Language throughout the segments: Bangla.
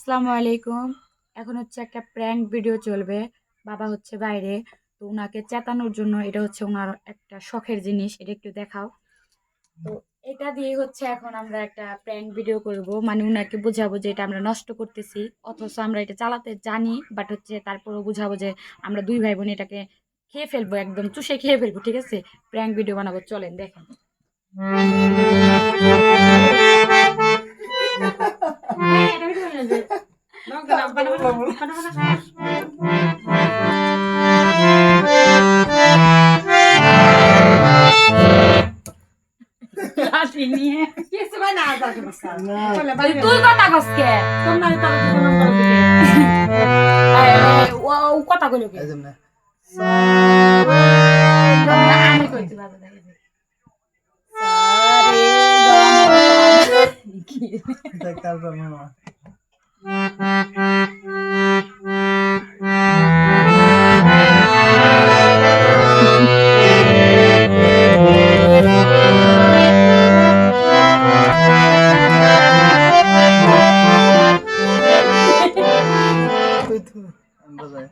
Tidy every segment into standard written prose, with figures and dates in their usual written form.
আসসালামু আলাইকুম। এখন হচ্ছে একটা প্র্যাঙ্ক ভিডিও চলবে। বাবা হচ্ছে বাইরে। তো উনাকে চেতানোর জন্য এটা হচ্ছে উনার একটা শখের জিনিস। এটা একটু দেখাও। তো এটা দিয়ে হচ্ছে এখন আমরা একটা প্র্যাঙ্ক ভিডিও করব। মানে উনাকে বুঝাবো যে এটা আমরা নষ্ট করতেছি। অথচ আমরা এটা চালাতে জানি। বাট হচ্ছে তারপরেও বুঝাবো যে আমরা দুই ভাই বোন এটাকে খেয়ে ফেলবো, একদম চুষে খেয়ে ফেলবো। ঠিক আছে? প্র্যাঙ্ক ভিডিও বানাবো, চলেন দেখেন। হ্যাঁ, এটা ভিডিও বানাবে। লাঠি নিয়ে কিছু ভাই না যাকে বসা না চলে এই বাইরে তুই কথা কসকে তোমরা তার জীবন করে দিবে ও ও কথা কইলো কি একদম না আমি কইতে পারবো না সারে গম কি এটা কারবা মামা তুই তো আমরা যাই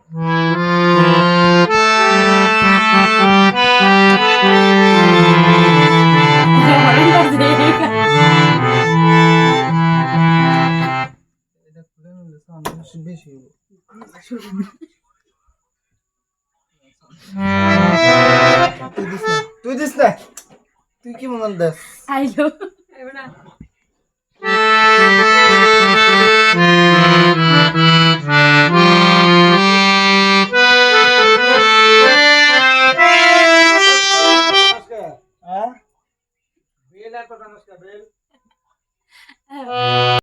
এটা খুলে নিলে সাউন্ড বেশি হবে তুই দিস না তুই কি মন দেস আইলো এবার না